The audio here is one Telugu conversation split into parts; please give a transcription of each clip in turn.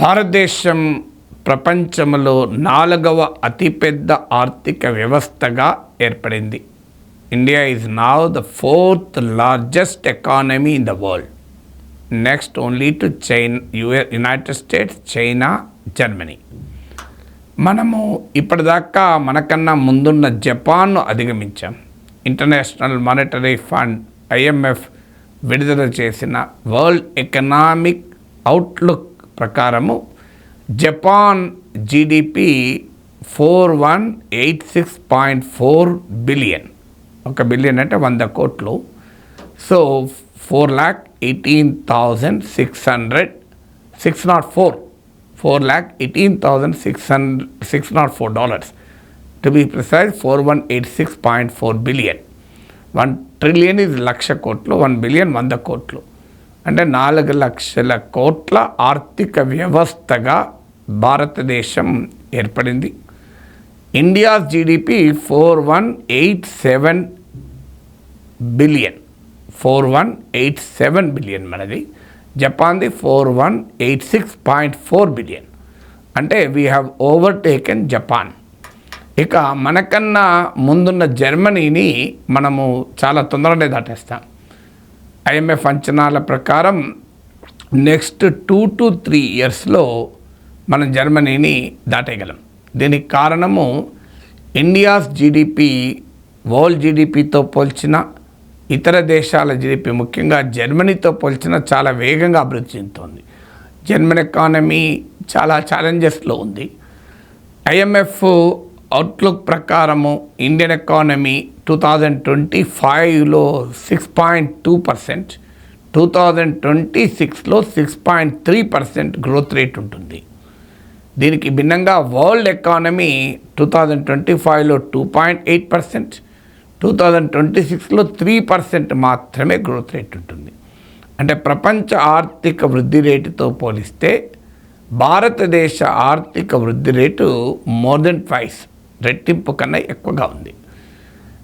భారతదేశం ప్రపంచంలో 4వ అతిపెద్ద ఆర్థిక వ్యవస్థగా ఏర్పడింది. India is now the 4th largest economy in the world, next only to United states, China, Germany. మనము ఇప్పటిదాకా మనకన్నా ముందున్న జపాన్ను అధిగమించాం. ఇంటర్నేషనల్ మానిటరీ ఫండ్ IMF విడుదల చేసిన వరల్డ్ ఎకనామిక్ అవుట్లుక్ ప్రకారము జపాన్ GDP 4186.4 బిలియన్. 1 బిలియన్ అంటే 100 కోట్లు. So 418,604 dollars to be precise. 4186.4 billion. 1 trillion ఇది 1,00,000 కోట్లు, 1 బిలియన్ 100 కోట్లు, అంటే 4 లక్షల కోట్ల ఆర్థిక వ్యవస్థగా భారతదేశం ఏర్పడింది. India's GDP 4187 billion. 4187 బిలియన్ మనది. జపాన్ది 4186.4 బిలియన్. అంటే వీ హ్యావ్ ఓవర్టేకెన్ జపాన్. ఇక మనకన్నా ముందున్న జర్మనీని మనము చాలా తొందరగా దాటేస్తాం. IMF అంచనాల ప్రకారం నెక్స్ట్ 2 to 3 ఇయర్స్లో మనం జర్మనీని దాటేయగలం. దీనికి కారణము ఇండియాస్ GDP వరల్డ్ GDPతో పోల్చిన, ఇతర దేశాల GDP ముఖ్యంగా జర్మనీతో పోల్చిన చాలా వేగంగా అభివృద్ధి చెందుతోంది. జర్మన్ ఎకానమీ చాలా ఛాలెంజెస్లో ఉంది. IMF అవుట్లుక్ ప్రకారము ఇండియన్ ఎకానమీ 2025లో 6.2%, 2026లో 6.3% గ్రోత్ రేట్ ఉంటుంది. దీనికి భిన్నంగా వరల్డ్ ఎకానమీ 2025లో 2.8%, 2026లో 3% మాత్రమే గ్రోత్ రేట్ ఉంటుంది. అంటే ప్రపంచ ఆర్థిక వృద్ధి రేటుతో పోలిస్తే భారతదేశ ఆర్థిక వృద్ధి రేటు మోర్ దెన్ ట్వైస్, రెట్టింపు కన్నా ఎక్కువగా ఉంది.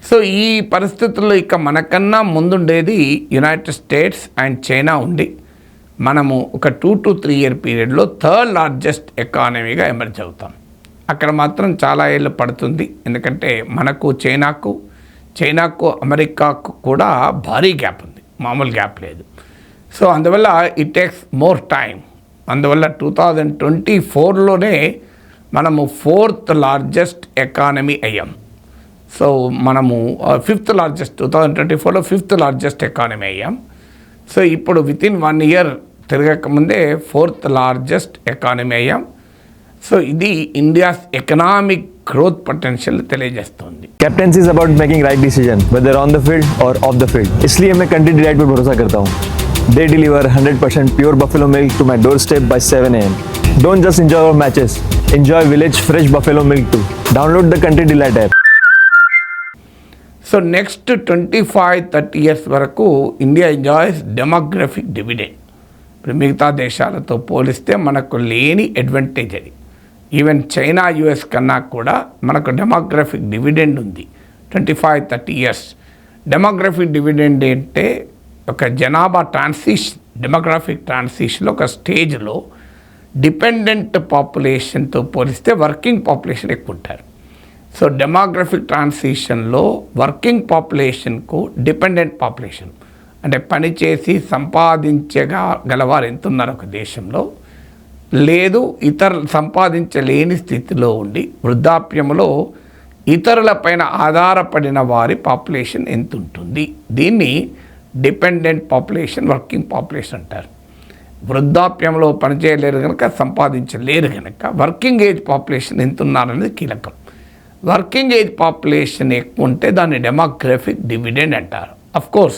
సో ఈ పరిస్థితుల్లో ఇక మనకన్నా ముందుండేది యునైటెడ్ స్టేట్స్ అండ్ చైనా ఉండి, మనము ఒక 2 to 3 ఇయర్ పీరియడ్లో 3rd లార్జెస్ట్ ఎకానమీగా ఎమర్జ్ అవుతాం. అక్కడ మాత్రం చాలా ఏళ్ళు పడుతుంది, ఎందుకంటే మనకు చైనాకు అమెరికాకు కూడా భారీ గ్యాప్ ఉంది, మామూలు గ్యాప్ లేదు. సో అందువల్ల ఇట్ టేక్స్ మోర్ టైం. అందువల్ల 2024లోనే మనము 4th లార్జెస్ట్ ఎకానమీ అయ్యాం. సో మనము 5th లార్జెస్ట్, 2024లో 5th లార్జెస్ట్ ఎకానమీ అయ్యాం. సో ఇప్పుడు వితిన్ 1 ఇయర్ తిరగకముందే 4th లార్జెస్ట్ ఎకానమీ అయ్యాం. సో ఇది ఇండియాస్ ఎకనామిక్ గ్రోత్ పొటెన్షియల్ తెలియజేస్తుంది. Captaincy is about making right decision whether on the field or off the field. इसलिए मैं कंट्री डिलाइट पर भरोसा करता हूँ. They deliver 100% pure buffalo milk to my doorstep by 7 AM. Don't just enjoy our matches. Enjoy village fresh buffalo milk too. Download the Country Delight app. So next 25-30 years వరకు ఇండియా ఎంజాయ్స్ డెమోగ్రఫిక్ డివిడెండ్. ఇప్పుడు మిగతా దేశాలతో పోలిస్తే మనకు లేని అడ్వాంటేజ్ అది. ఈవెన్ చైనా, US కన్నా కూడా మనకు డెమోగ్రఫిక్ డివిడెండ్ ఉంది 25-30 ఇయర్స్. డెమోగ్రఫిక్ డివిడెండ్ అంటే ఒక జనాభా డెమోగ్రాఫిక్ ట్రాన్సిషన్లో ఒక స్టేజ్లో డిపెండెంట్ పాపులేషన్తో పోలిస్తే వర్కింగ్ పాపులేషన్ ఎక్కువ ఉంటారు. సో డెమోగ్రఫిక్ ట్రాన్సిషన్లో వర్కింగ్ పాపులేషన్కు డిపెండెంట్ పాపులేషన్ అంటే పనిచేసి సంపాదించగలవారు ఎంతున్నారు ఒక దేశంలో, లేదు ఇతర సంపాదించలేని స్థితిలో ఉండి వృద్ధాప్యంలో ఇతరులపైన ఆధారపడిన వారి పాపులేషన్ ఎంత ఉంటుంది, దీన్ని డిపెండెంట్ పాపులేషన్, వర్కింగ్ పాపులేషన్ అంటారు. వృద్ధాప్యంలో పనిచేయలేరు కనుక, సంపాదించలేరు కనుక వర్కింగ్ ఏజ్ పాపులేషన్ ఎంత ఉన్నారనేది కీలకం. వర్కింగ్ ఏజ్ పాపులేషన్ ఎక్కువ ఉంటే దాన్ని డెమోగ్రఫిక్ డివిడెండ్ అంటారు. అఫ్కోర్స్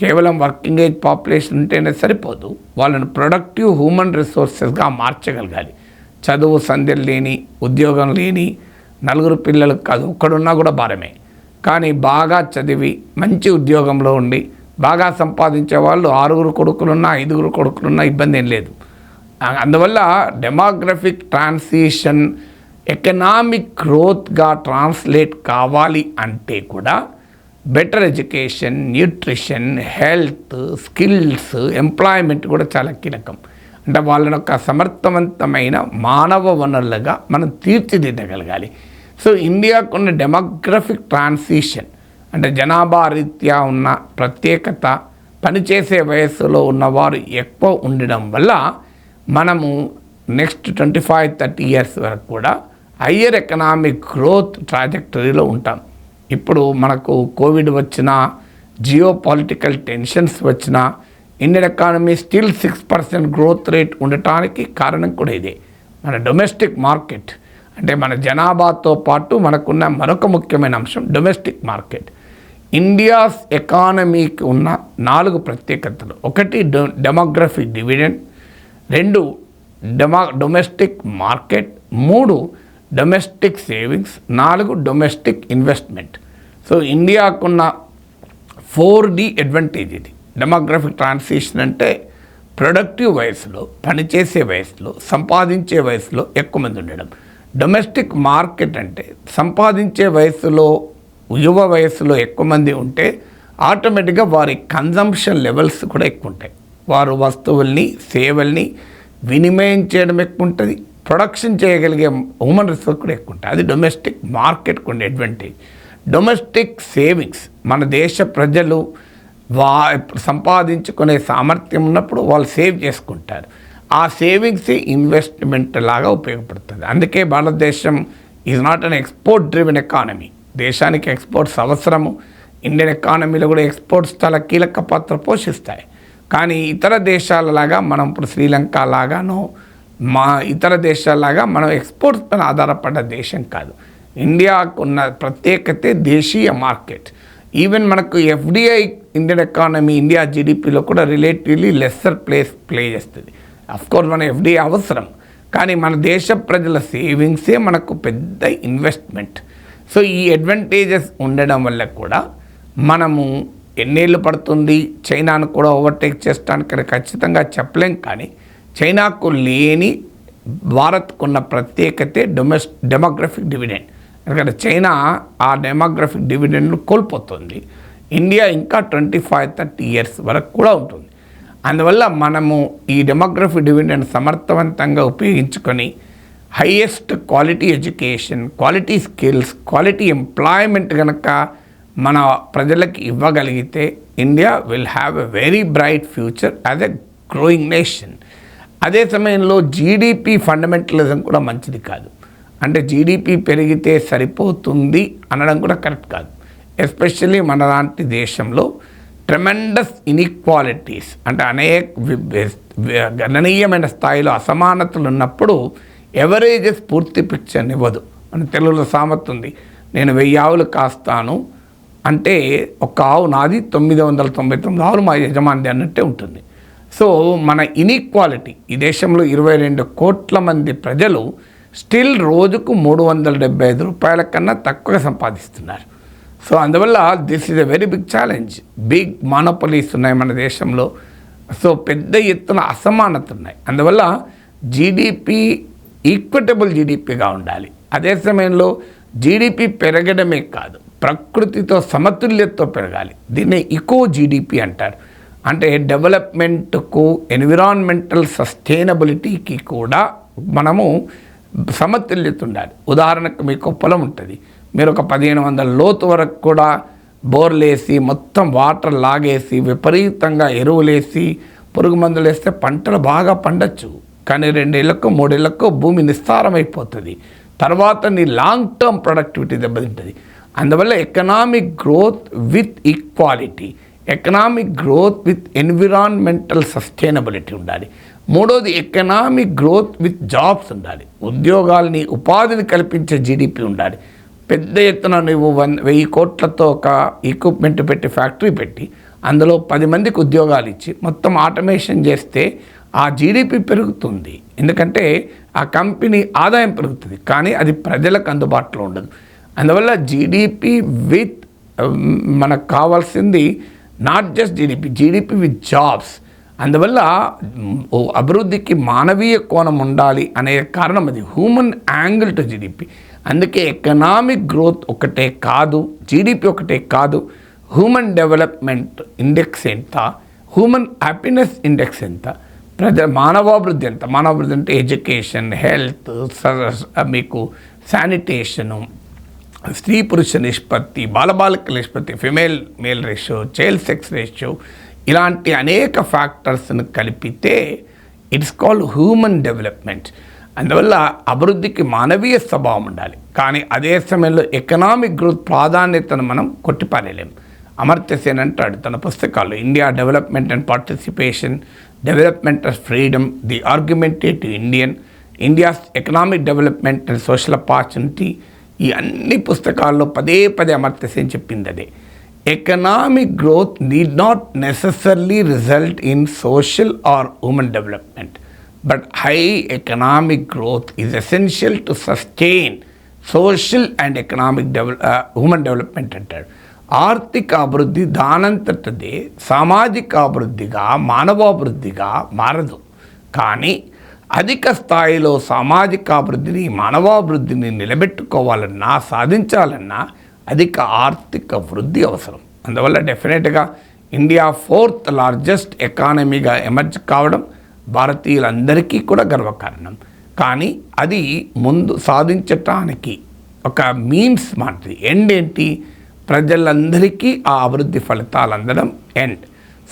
కేవలం వర్కింగ్ ఏజ్ పాపులేషన్ ఉంటేనే సరిపోదు, వాళ్ళని ప్రొడక్టివ్ హ్యూమన్ రిసోర్సెస్గా మార్చగలగాలి. చదువు సంధ్యలు లేని, ఉద్యోగం లేని 4 పిల్లలు కాదు, ఒక్కడున్నా కూడా భారమే. కానీ బాగా చదివి మంచి ఉద్యోగంలో ఉండి బాగా సంపాదించే వాళ్ళు 6 కొడుకులున్నా 5 కొడుకులున్నా ఇబ్బంది ఏం లేదు. అందువల్ల డెమోగ్రఫిక్ ట్రాన్సిషన్ ఎకనామిక్ గ్రోత్గా ట్రాన్స్లేట్ కావాలి అంటే కూడా better education, nutrition, health, skills, employment కూడా చాలా కీలకం. అంటే వాళ్ళని ఒక సమర్థవంతమైన మానవ వనరులుగా మనం తీర్చిదిద్దగలగాలి. సో ఇండియాకున్న డెమోగ్రఫిక్ ట్రాన్సిషన్ అంటే జనాభా రీత్యా ఉన్న ప్రత్యేకత, పనిచేసే వయస్సులో ఉన్నవారు ఎక్కువ ఉండడం వల్ల మనము నెక్స్ట్ 25-30 ఇయర్స్ వరకు కూడా హయ్యర్ ఎకనామిక్ గ్రోత్ ట్రాజెక్టరీలో ఉంటాం. ఇప్పుడు మనకు కోవిడ్ వచ్చినా, జియో పొలిటికల్ టెన్షన్స్ వచ్చినా Indian economy still 6% growth rate ఉండటానికి కారణం కూడా ఇదే. మన డొమెస్టిక్ మార్కెట్ అంటే మన జనాభాతో పాటు మనకున్న మరొక ముఖ్యమైన అంశం డొమెస్టిక్ మార్కెట్. ఇండియాస్ ఎకానమీకి ఉన్న 4 ప్రత్యేకతలు: 1 demographic dividend, 2 domestic market, 3 domestic savings, 4 domestic investment. So ఇండియాకున్న 4D అడ్వాంటేజ్ ఇది. డెమోగ్రఫిక్ ట్రాన్సిషన్ అంటే ప్రొడక్టివ్ వయసులో, పనిచేసే వయసులో, సంపాదించే వయసులో ఎక్కువ మంది ఉండడం. డొమెస్టిక్ మార్కెట్ అంటే సంపాదించే వయసులో, యువ వయసులో ఎక్కువ మంది ఉంటే ఆటోమేటిక్గా వారి కన్జంప్షన్ లెవెల్స్ కూడా ఎక్కువ ఉంటాయి. వారు వస్తువుల్ని, సేవల్ని వినిమయం చేయడం ఎక్కువ ఉంటుంది, ప్రొడక్షన్ చేయగలిగే హ్యూమన్ రిసోర్స్ కూడా ఎక్కువ ఉంటాయి. అది డొమెస్టిక్ మార్కెట్కి ఉండే అడ్వాంటేజ్. డొమెస్టిక్ సేవింగ్స్ మన దేశ ప్రజలు సంపాదించుకునే సామర్థ్యం ఉన్నప్పుడు వాళ్ళు సేవ్ చేసుకుంటారు. ఆ సేవింగ్స్ ఇన్వెస్ట్మెంట్ లాగా ఉపయోగపడుతుంది. అందుకే భారతదేశం is not an export driven economy. దేశానికి ఎక్స్పోర్ట్స్ అవసరము. ఇండియన్ ఎకానమీలో కూడా ఎక్స్పోర్ట్స్ చాలా కీలక పాత్ర పోషిస్తాయి. కానీ ఇతర దేశాలలాగా మనం ఇప్పుడు శ్రీలంక లాగానో ఇతర దేశాలలాగా మనం ఎక్స్పోర్ట్స్ పైన ఆధారపడ్డ దేశం కాదు. ఇండియాకు ఉన్న ప్రత్యేకతే దేశీయ మార్కెట్. ఈవెన్ మనకు ఎఫ్డిఐ ఇండియన్ ఎకానమీ, ఇండియా జీడిపిలో కూడా రిలేటివ్లీ లెస్సర్ ప్లే చేస్తుంది. అఫ్కోర్స్ మన ఎఫ్డిఐ అవసరం, కానీ మన దేశ ప్రజల సేవింగ్సే మనకు పెద్ద ఇన్వెస్ట్మెంట్. సో ఈ అడ్వాంటేజెస్ ఉండడం వల్ల కూడా మనము ఎన్నేళ్ళు పడుతుంది చైనాను కూడా ఓవర్టేక్ చేసడానికి ఖచ్చితంగా చెప్పలేం. కానీ చైనాకు లేని భారత్కున్న ప్రత్యేకతే డెమోగ్రఫిక్ డివిడెండ్. ఎందుకంటే చైనా ఆ డెమోగ్రఫిక్ డివిడెండ్ను కోల్పోతుంది. ఇండియా ఇంకా 25-30 ఇయర్స్ వరకు కూడా ఉంటుంది. అందువల్ల మనము ఈ డెమోగ్రఫిక్ డివిడెండ్ సమర్థవంతంగా ఉపయోగించుకొని highest quality education, quality skills, quality employment కనుక మన ప్రజలకి ఇవ్వగలిగితే India will have a very bright future as a growing nation. అదే సమయంలో జీడిపి ఫండమెంటలిజం కూడా మంచిది కాదు. అంటే జీడిపి పెరిగితే సరిపోతుంది అనడం కూడా కరెక్ట్ కాదు. ఎస్పెషల్లీ మన లాంటి దేశంలో ట్రెమెండస్ ఇన్ఈక్వాలిటీస్ అంటే అనేక గణనీయమైన స్థాయిలో అసమానతలు ఉన్నప్పుడు ఎవరేజెస్ పూర్తి పిక్చర్ని ఇవ్వదు. మన తెలుగులో సామెత ఉంది, నేను 1000 ఆవులు కాస్తాను అంటే ఒక ఆవు నాది, 999 ఆవులు మా యజమాని అన్నట్టే ఉంటుంది. సో మన ఇన్ఈక్వాలిటీ, ఈ దేశంలో 22 కోట్ల మంది ప్రజలు స్టిల్ రోజుకు 375 రూపాయల కన్నా తక్కువ సంపాదిస్తున్నారు. సో అందువల్ల this is a very big challenge. Big monopolies ఉన్నాయి మన దేశంలో. సో పెద్ద ఎత్తున అసమానత ఉన్నాయి. అందువల్ల జీడిపి ఈక్విటబుల్ జీడిపిగా ఉండాలి. అదే సమయంలో జీడిపి పెరగడమే కాదు, ప్రకృతితో సమతుల్యతతో పెరగాలి. దీన్ని ఇకో జీడిపి అంటారు. అంటే డెవలప్మెంట్కు, ఎన్విరాన్మెంటల్ సస్టైనబిలిటీకి కూడా మనము సమతుల్యత ఉండాలి. ఉదాహరణకు మీకు పొలం ఉంటుంది, మీరు ఒక 1500 లోతు వరకు కూడా బోర్లేసి మొత్తం వాటర్ లాగేసి విపరీతంగా ఎరువులేసి పురుగు మందులు వేస్తే పంటలు బాగా పండొచ్చు. కానీ 2 ఏళ్ళకో 3 ఏళ్ళకో భూమి నిస్సారమైపోతుంది. తర్వాత నీ లాంగ్ టర్మ్ ప్రొడక్టివిటీ దెబ్బతింటుంది. అందువల్ల economic growth with equality, economic growth with environmental sustainability ఉండాలి. మూడోది ఎకనామిక్ గ్రోత్ విత్ జాబ్స్ ఉండాలి. ఉద్యోగాల్ని, ఉపాధిని కల్పించే జీడిపి ఉండాలి. పెద్ద ఎత్తున నువ్వు 1000 కోట్లతో ఒక ఎక్విప్మెంట్ పెట్టి, ఫ్యాక్టరీ పెట్టి అందులో 10 మందికి ఉద్యోగాలు ఇచ్చి మొత్తం ఆటోమేషన్ చేస్తే ఆ జీడిపి పెరుగుతుంది. ఎందుకంటే ఆ కంపెనీ ఆదాయం పెరుగుతుంది, కానీ అది ప్రజలకు అందుబాటులో ఉండదు. అందువల్ల జీడిపి విత్ మనకు కావాల్సింది not just GDP with jobs. అందువల్ల అభివృద్ధికి మానవీయ కోణం ఉండాలి అనే కారణం అది, హ్యూమన్ యాంగిల్ టు జీడిపి. అందుకే ఎకనామిక్ గ్రోత్ ఒకటే కాదు, జీడిపి ఒకటే కాదు, హ్యూమన్ డెవలప్మెంట్ ఇండెక్స్ ఎంత, హ్యూమన్ హ్యాపీనెస్ ఇండెక్స్ ఎంత, మానవాభివృద్ధి ఎంత? మానవాభివృద్ధి అంటే ఎడ్యుకేషన్, హెల్త్, మీకు శానిటేషను, స్త్రీ పురుష నిష్పత్తి, బాలబాలికల నిష్పత్తి, female male ratio, child sex ratio, ఇలాంటి అనేక ఫ్యాక్టర్స్ను కలిపితే ఇట్స్ కాల్డ్ హ్యూమన్ డెవలప్మెంట్. అందువల్ల అభివృద్ధికి మానవీయ స్వభావం ఉండాలి. కానీ అదే సమయంలో ఎకనామిక్ గ్రోత్ ప్రాధాన్యతను మనం కొట్టిపారేయలేం. అమర్త్య సేన్ అంటాడు తన పుస్తకాల్లో, India development and participation, development of freedom, the argumentative India's economic development and social opportunity, ఈ అన్ని పుస్తకాల్లో పదే పదే అమర్త్య సేన్ చెప్పింది అదే. Economic growth need not necessarily result in social or human development, but high economic growth is essential to sustain social and economic human development అంటాడు. ఆర్థిక అభివృద్ధి దానంతటదే సామాజిక అభివృద్ధిగా, మానవాభివృద్ధిగా మారదు. కానీ అధిక స్థాయిలో సామాజిక అభివృద్ధిని, మానవాభివృద్ధిని నిలబెట్టుకోవాలన్నా, సాధించాలన్నా అధిక ఆర్థిక వృద్ధి అవసరం. అందువల్ల డెఫినెట్గా ఇండియా 4th లార్జెస్ట్ ఎకానమీగా ఎమర్జ్ కావడం భారతీయులందరికీ కూడా గర్వకారణం. కానీ అది ముందు సాధించటానికి ఒక మీన్స్ మాత్రమే. ఎండ్ ఏంటి? ప్రజలందరికీ ఆ అభివృద్ధి ఫలితాలు అందడం end.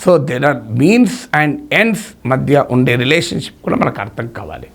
So there are means and ends మధ్య ఉండే రిలేషన్షిప్ కూడా మనకు అర్థం కావాలి.